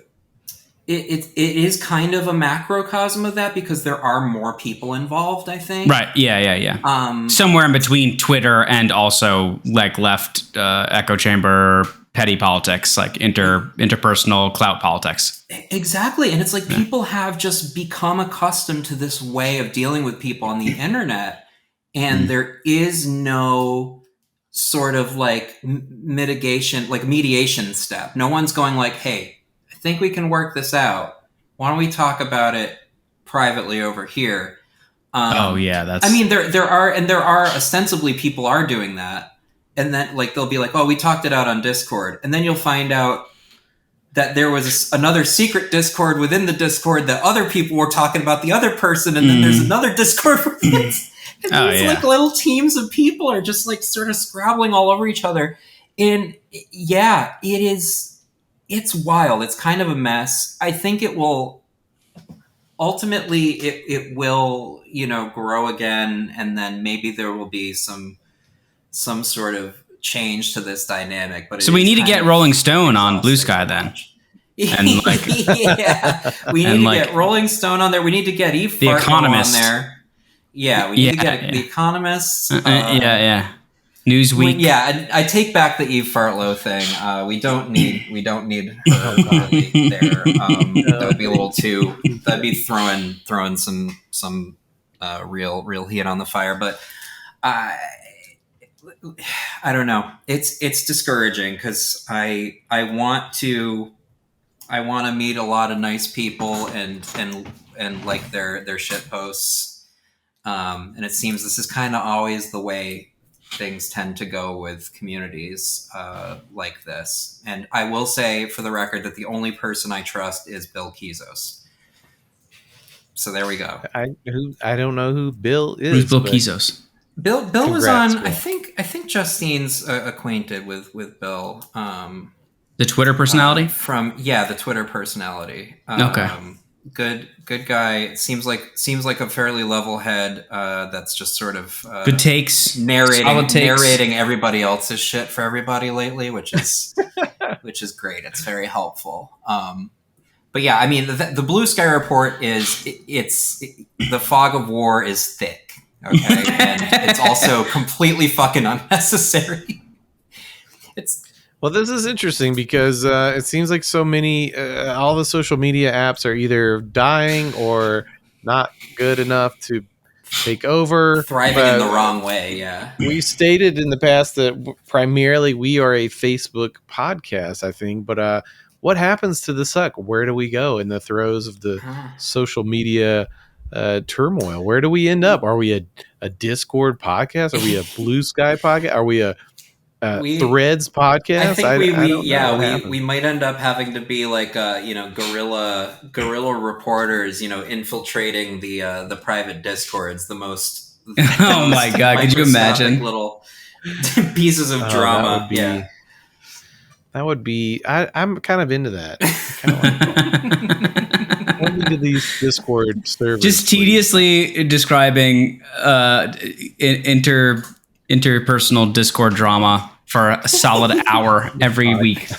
It is kind of a macrocosm of that because there are more people involved, I think. Right. Yeah. Somewhere in between Twitter and also like left echo chamber petty politics, like interpersonal clout politics. Exactly. And it's like people have just become accustomed to this way of dealing with people on the internet, and there is no sort of like mediation step. No one's going like, hey, I think we can work this out. Why don't we talk about it privately over here? There are ostensibly people are doing that. And then like they'll be like, oh, we talked it out on Discord. And then you'll find out that there was another secret Discord within the Discord that other people were talking about the other person. And then there's another Discord for this. And these like little teams of people are just like sort of scrabbling all over each other. And it's wild. It's kind of a mess. I think it will ultimately, it will, grow again. And then maybe there will be some sort of change to this dynamic. But so we need to get Rolling Stone on Blue Sky then. And like yeah, we need and to like get Rolling Stone on there. We need to get Eve The Fartlow on Economist. there. Yeah, we need to get Yeah. The Economist. yeah. Newsweek. I take back the Eve Fartlow thing. We don't need her really there. That would be a little too. That'd be throwing some real heat on the fire. But I don't know. It's discouraging because I want to meet a lot of nice people and like their shit posts. And it seems this is kind of always the way things tend to go with communities like this. And I will say, for the record, that the only person I trust is Bill Bezos. So there we go. I don't know who Bill is. Who's Bill Bezos? Bill was Congrats, on. Bill. I think Justine's acquainted with Bill. The Twitter personality? From the Twitter personality. Okay. Good guy. It seems like a fairly level head. That's just sort of good takes, narrating everybody else's shit for everybody lately, which is great. It's very helpful. But yeah, I mean, the Blue Sky Report is the fog of war is thick. Okay, and it's also completely fucking unnecessary. Well, this is interesting because it seems like so many, all the social media apps are either dying or not good enough to take over. Thriving in the wrong way, yeah. We stated in the past that primarily we are a Facebook podcast, I think. But what happens to the Succ? Where do we go in the throes of the social media turmoil? Where do we end up? Are we a Discord podcast? Are we a Blue Sky podcast? Are we a Threads podcast? I think we might end up having to be like guerrilla reporters, infiltrating the private Discords, the most oh my god, could you imagine little pieces of drama? That would be I'm kind of into that. Let me get these Discord servers. Just tediously describing interpersonal Discord drama for a solid hour every week.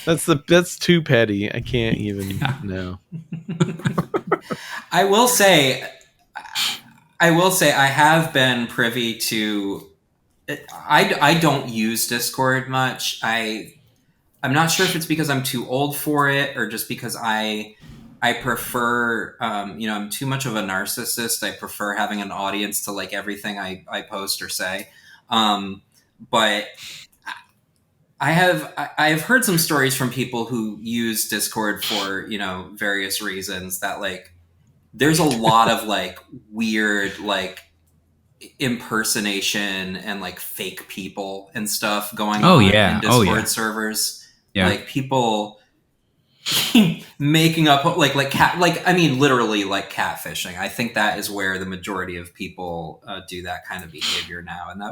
That's too petty. I can't even know. I will say I have been privy to. I don't use Discord much. I'm not sure if it's because I'm too old for it or just because I prefer, I'm too much of a narcissist. I prefer having an audience to like everything I post or say. But I have heard some stories from people who use Discord for, various reasons that like, there's a lot of like weird, like impersonation and like fake people and stuff going on in Discord servers. Yeah. Like people making up literally like catfishing. I think that is where the majority of people do that kind of behavior now. And I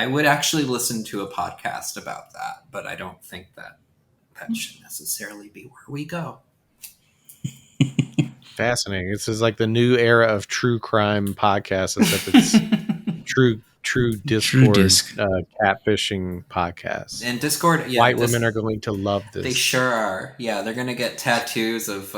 would actually listen to a podcast about that, but I don't think that should necessarily be where we go. Fascinating. This is like the new era of true crime podcasts, except it's true Discord catfishing podcasts. And Discord, white women are going to love this. They sure are. Yeah, they're going to get tattoos of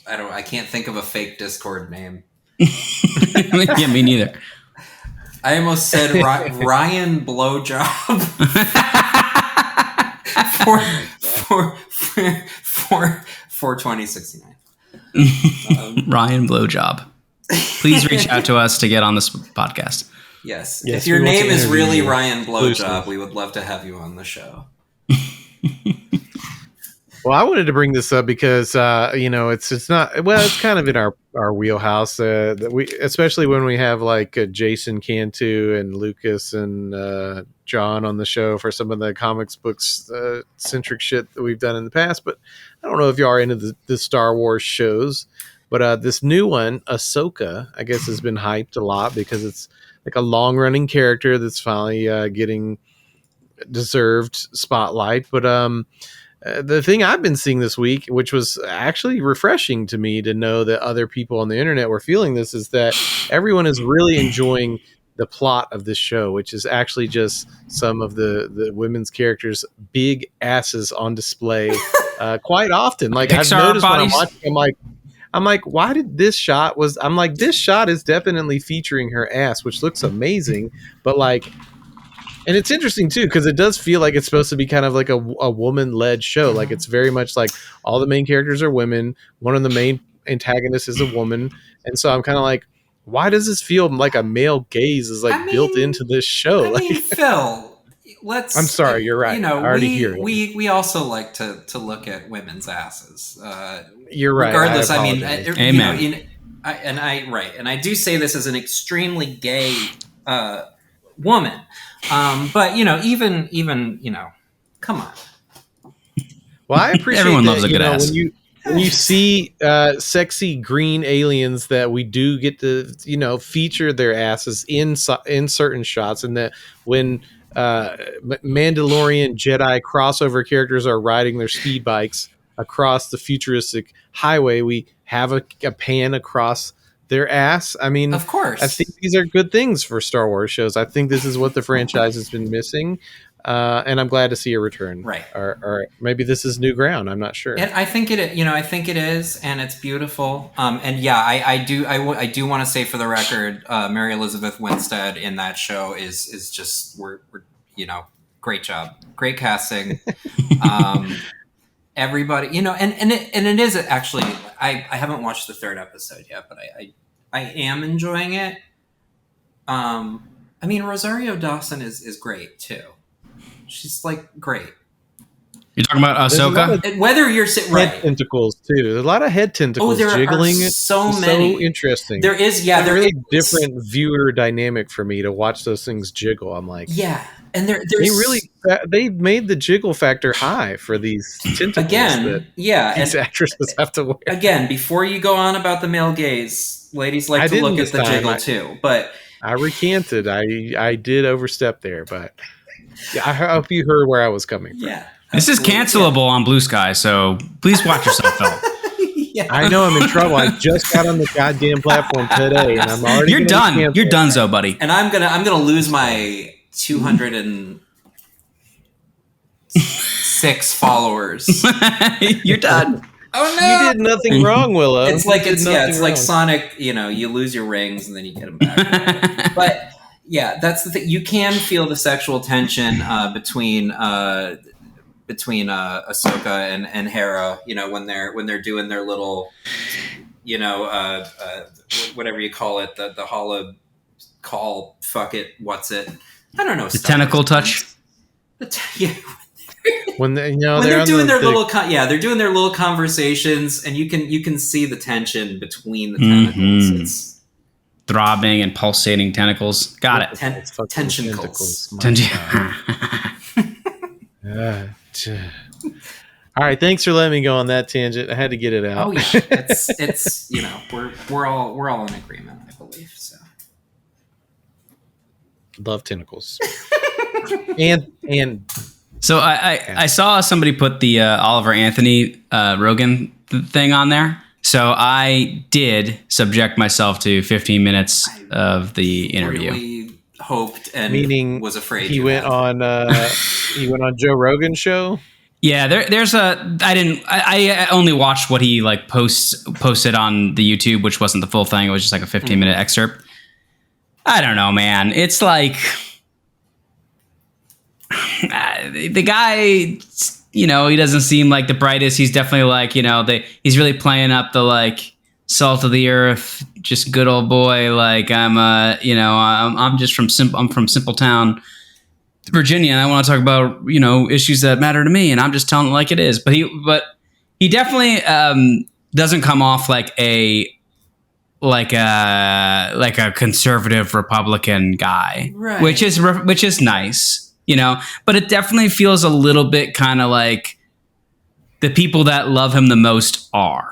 I can't think of a fake Discord name. Yeah, me neither. I almost said Ryan Blowjob for 2069. Ryan Blowjob. Please reach out to us to get on this podcast. Yes. If your name is really Ryan Blowjob, we would love to have you on the show. Well, I wanted to bring this up because it's not, well, it's kind of in our wheelhouse. That we, especially when we have like Jason Cantu and Lucas and John on the show for some of the comics books centric shit that we've done in the past. But I don't know if you are into the Star Wars shows, but this new one, Ahsoka, I guess has been hyped a lot because it's like a long running character that's finally getting deserved spotlight. But the thing I've been seeing this week, which was actually refreshing to me to know that other people on the internet were feeling this, is that everyone is really enjoying the plot of this show, which is actually just some of the women's characters' big asses on display quite often. Like I've Pixar noticed bodies. when I'm watching, I'm like, why did this shot I'm like, this shot is definitely featuring her ass, which looks amazing, but like, and it's interesting too because it does feel like it's supposed to be kind of like a woman-led show. Like it's very much like all the main characters are women. One of the main antagonists is a woman, and so I'm kind of like, why does this feel like a male gaze is like built into this show? I mean, Phil, let's. I'm sorry, you're right. You know, I already hear it. we also like to look at women's asses. You're right. Regardless, I mean, Amen. you know, and I do say this as an extremely gay woman, but you know, even you know, come on. Well, I appreciate Everyone that, loves a good ass. When you see sexy green aliens that we do get to, you know, feature their asses in certain shots, and that when Mandalorian Jedi crossover characters are riding their speed bikes across the futuristic highway, we have a pan across their ass. I mean, Of course. I think these are good things for Star Wars shows. I think this is what the franchise has been missing. And I'm glad to see a return. Right. Or maybe this is new ground. I'm not sure. And I think it, you know, I think it is, and it's beautiful. And yeah, I do want to say for the record, Mary Elizabeth Winstead in that show is just we're you know, great job, great casting. Everybody, you know, and it is actually. I haven't watched the third episode yet, but I am enjoying it. I mean, Rosario Dawson is great too. She's like great. You're talking about Ahsoka? Whether you're right, head tentacles too. There's a lot of head tentacles there jiggling. are so It's many. so interesting. There is, yeah, It's a there really is. different viewer dynamic for me to watch those things jiggle. I'm like, Yeah, and there's they made the jiggle factor high for these tentacles again, that yeah, these actresses have to wear. Again, before you go on about the male gaze, ladies like I to look didn't at the this time. jiggle too. But I recanted. I did overstep there, but yeah, I hope you heard where I was coming from. yeah, This is cancelable on Blue Sky, so please watch yourself, Phil. yeah. I know I'm in trouble. I just got on the goddamn platform today, and I'm already. You're done. Canceled. You're donezo, buddy. And I'm gonna lose my 206 followers. You're done. Oh no! You did nothing wrong, Willow. It's like You did it's nothing like wrong. Sonic. You know, you lose your rings and then you get them back. But yeah, that's the thing. You can feel the sexual tension between Ahsoka and Hera. You know, when they're doing their little, you know, whatever you call it, the holo call. Fuck it. What's it? I don't know. The tentacle touch. Yeah. When they, When they're doing their little they're doing their little conversations, and you can see the tension between the tentacles. Mhm. It's Throbbing and pulsating tentacles. Got it. It's fucking tentacles. My Tenti- God. All right, thanks for letting me go on that tangent. I had to get it out. Oh yeah, it's you know we're all in agreement, I believe. So Love tentacles. and So I saw somebody put the Oliver Anthony Rogan thing on there. So I did subject myself to 15 minutes of the interview. really hoped and meaning was afraid he went on Joe Rogan's show. Yeah, there's I only watched what he like posted on the YouTube, which wasn't the full thing. It was just like a 15-minute excerpt. I don't know, man. It's like the guy, you know, he doesn't seem like the brightest. He's definitely like, you know, he's really playing up the like salt of the earth, just good old boy. Like I'm from Simple Town, Virginia, and I want to talk about, you know, issues that matter to me, and I'm just telling it like it is. But he definitely doesn't come off like a conservative Republican guy, Right. which is nice. You know, but it definitely feels a little bit kind of like the people that love him the most are.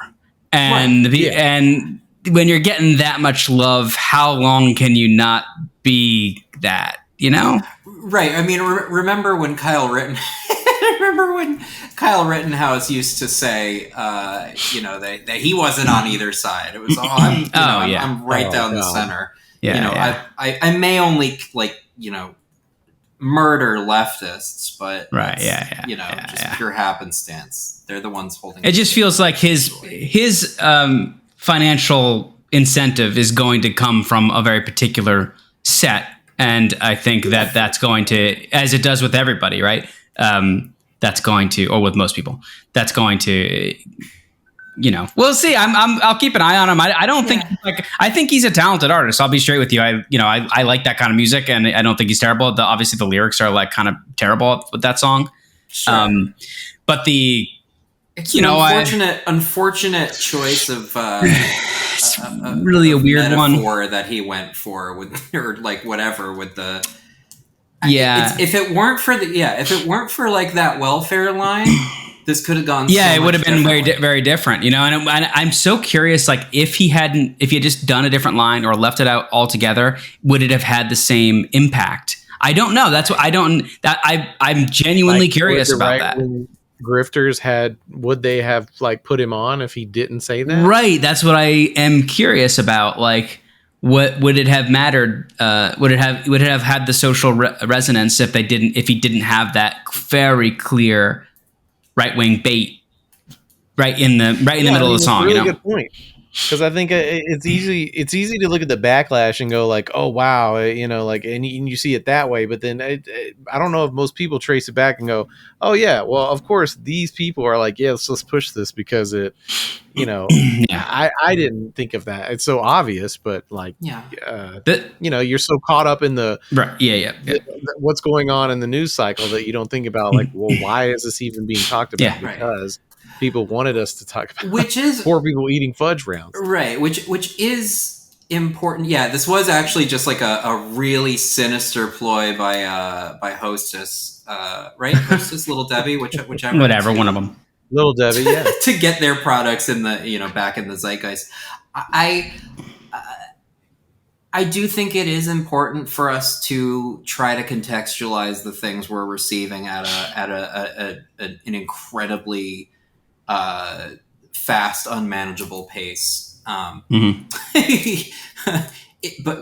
And and when you're getting that much love, how long can you not be that, you know? Right. I mean, remember when Kyle Rittenhouse used to say, you know, that he wasn't on either side. It was all, I'm right down the center. I may only murder leftists, but Right. Pure happenstance. They're the ones holding. It just feels like his financial incentive is going to come from a very particular set, and I think that's going to, as it does with everybody, right? That's going to, or with most people, that's going to. We'll see. I'll keep an eye on him. I don't think I think he's a talented artist. I'll be straight with you. I like that kind of music, and I don't think he's terrible. Obviously the lyrics are like kind of terrible with that song. Sure. But it's an unfortunate choice of it's really a weird metaphor one that he went for with, or like whatever with the. Yeah. If it weren't for like that welfare line. This could have gone. Yeah, it would have been very, very different, And I'm so curious, like if he had just done a different line or left it out altogether, would it have had the same impact? I don't know. That's what I don't. I'm genuinely curious about that. Grifters would they have like put him on if he didn't say that? Right. That's what I am curious about. Like, what would it have mattered? Would it have had the social resonance if he didn't have that very clear right-wing bait right in the middle of the song? Really good point. Because I think it's easy to look at the backlash and go like, oh wow, and you see it that way. But then I don't know if most people trace it back and go, oh yeah, well of course these people are like, yeah, let's push this because it, I didn't think of that. It's so obvious, but like, you're so caught up in the what's going on in the news cycle that you don't think about like, well, why is this even being talked about? Yeah. Because people wanted us to talk about which is poor people eating fudge rounds, right? Which is important. Yeah, this was actually just like a really sinister ploy by Hostess, right? Hostess, Little Debbie, whichever, whatever, one of them, Little Debbie, yeah, to get their products in the back in the zeitgeist. I do think it is important for us to try to contextualize the things we're receiving at an incredibly fast, unmanageable pace. But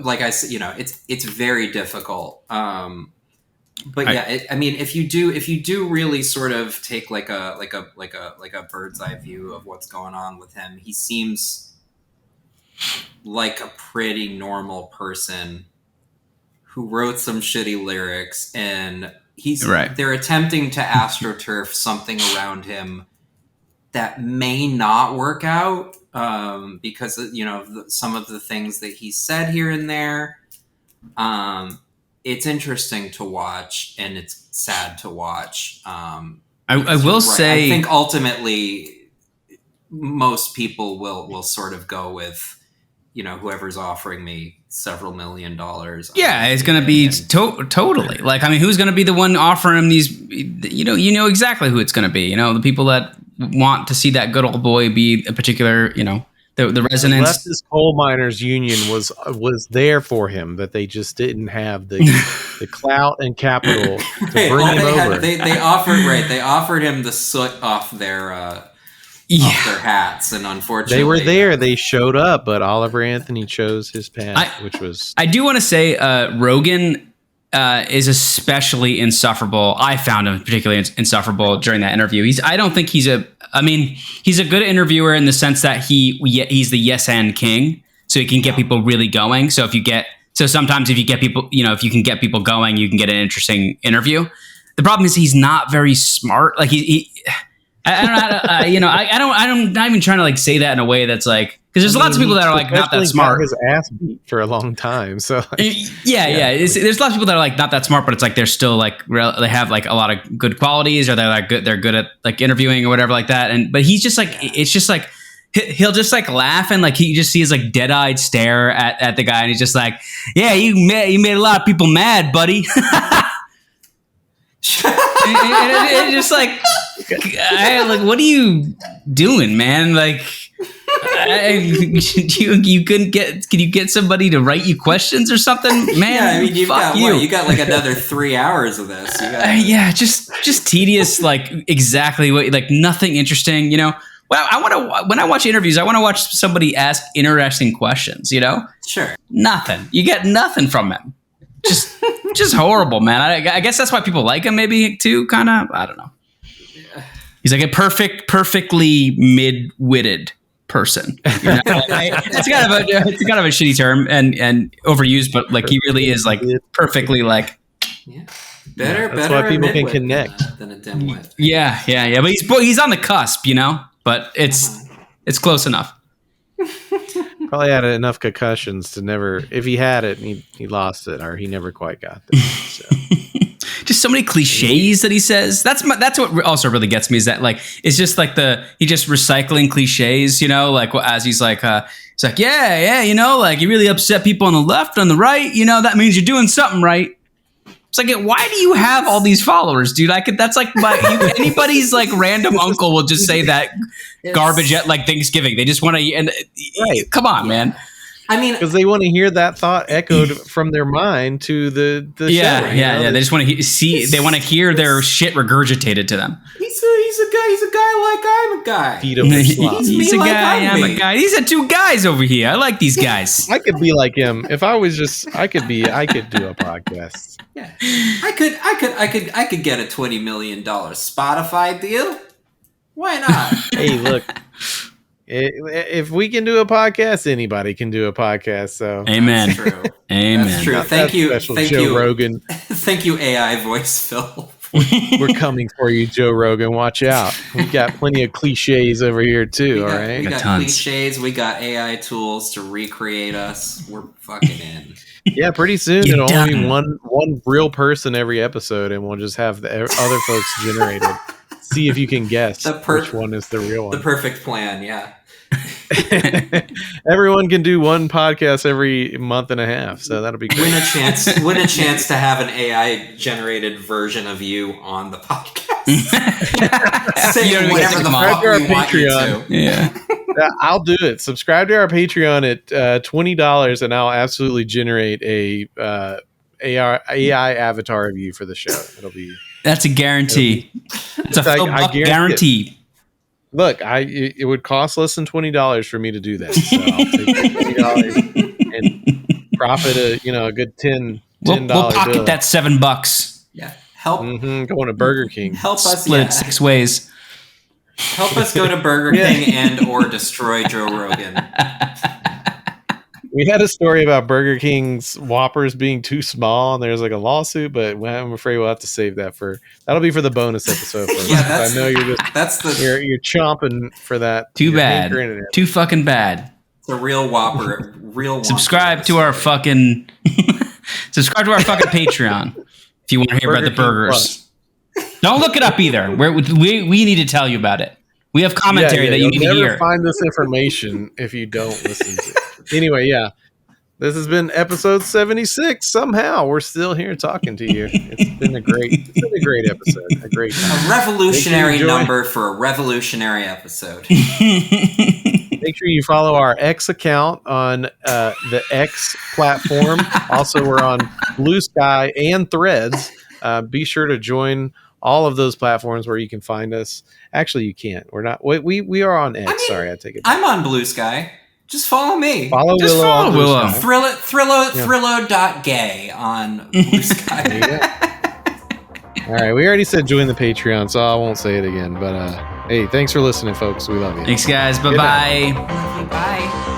like I said, it's very difficult. But if you do really sort of take like a bird's eye view of what's going on with him, he seems like a pretty normal person who wrote some shitty lyrics, and they're attempting to astroturf something around him that may not work out because some of the things that he said here and there. It's interesting to watch, and it's sad to watch. I will say, I think ultimately most people will sort of go with whoever's offering me several $1 million. Yeah, it's going to be totally. Like, I mean, who's going to be the one offering him these? Exactly who it's going to be. The people that want to see that good old boy be a particular, the resonance. The leftist coal miners union was there for him, but they just didn't have the clout and capital to bring him over. They offered him the soot off their off their hats, and unfortunately they were there. They showed up, but Oliver Anthony chose his path, which was. I do want to say, Rogan is especially insufferable. I found him particularly insufferable during that interview. I don't think he's a good interviewer in the sense that he's the yes and king, so he can get people really going. So sometimes if you get people, if you can get people going, you can get an interesting interview. The problem is he's not very smart. Like I don't know. I'm not even trying to like say that in a way that's like, because there's lots of people that are like not that smart. Got his ass beat for a long time. So yeah. There's lots of people that are like not that smart, but it's like they're still like they have like a lot of good qualities, or they're like good. They're good at like interviewing or whatever like that. But he's just like it's just like he'll just like laugh, and like he just sees like dead-eyed stare at the guy, and he's just like, yeah, you made a lot of people mad, buddy. and just like, what are you doing, man? Like, you couldn't get? Can you get somebody to write you questions or something, man? Yeah, I mean, you got like another 3 hours of this. Just tedious, like exactly what, like nothing interesting. Well, when I watch interviews, I want to watch somebody ask interesting questions. You know, Sure. nothing. You get nothing from him. Just horrible, man. I guess that's why people like him, maybe too. Kind of. I don't know. He's like a perfectly mid-witted person. You know? It's kind of a shitty term and overused, but like he really is like perfectly like. Yeah. Better. That's better why people can connect than a dimwit. Yeah. But he's on the cusp, you know. But it's close enough. Probably had enough concussions to never. If he had it, he lost it, or he never quite got there. So. Just so many cliches that he says. That's what also really gets me is that like it's just like he just recycling cliches, you know, like as he's like yeah, you know, like you really upset people on the left, on the right, you know, that means you're doing something right. It's like, why do you have all these followers, dude? That's like anybody's like random uncle will just say that garbage at like Thanksgiving. They just want to, and right. Come on, man. I mean, because they want to hear that thought echoed from their mind to the show. Yeah. They just want to see. They want to hear their shit regurgitated to them. He's a guy. He's a guy like I'm a guy. Feet over slop. He's a guy. I'm a guy. These are two guys over here. I like these guys. I could be like him if I was just. I could do a podcast. Yeah, I could get a $20 million Spotify deal. Why not? Hey, look. If we can do a podcast, anybody can do a podcast. So, amen. That's true. Amen. That's true. Thank you, Rogan. Thank you, AI voice Phil. We're coming for you, Joe Rogan. Watch out. We got plenty of cliches over here too. All right, we got cliches. We got AI tools to recreate us. We're fucking in. Yeah, pretty soon it'll only be one real person every episode, and we'll just have the other folks generated. See if you can guess which one is the real one. The perfect plan, yeah. Everyone can do one podcast every month and a half, so that'll be great. Win a chance to have an AI generated version of you on the podcast. Say whatever the fuck you want you to. Yeah. I'll do it. Subscribe to our Patreon at $20, and I'll absolutely generate a AI avatar of you for the show. That's a guarantee. It's a guarantee. Look, it would cost less than $20 for me to do that. So I'll take $20 and profit a good $10. We'll pocket bill. that $7. Yeah, help. Going to Burger King. Help us split it 6 ways. Help us go to Burger King and or destroy Joe Rogan. We had a story about Burger King's Whoppers being too small, and there's like a lawsuit, but I'm afraid we'll have to save that that'll be for the bonus episode. I know you're you're chomping for that. Too bad. Too fucking bad. It's a real Whopper. Subscribe to our fucking Patreon if you want to hear about the burgers. Don't look it up either. We need to tell you about it. We have commentary that you need to hear. You'll never find this information if you don't listen to it. Anyway, this has been episode 76. Somehow we're still here talking to you. It's been a great episode. A revolutionary number for a revolutionary episode. Make sure you follow our X account on the X platform. Also, we're on Blue Sky and Threads. Be sure to join all of those platforms where you can find us. Actually, you can't. We're not. We are on X. Sorry, I take it back. I'm on Blue Sky. Just follow me. Follow Willow. Thrillo.gay on Blue Sky. All right, we already said join the Patreon, so I won't say it again. But hey, thanks for listening, folks. We love you. Thanks, guys. Bye-bye. Bye.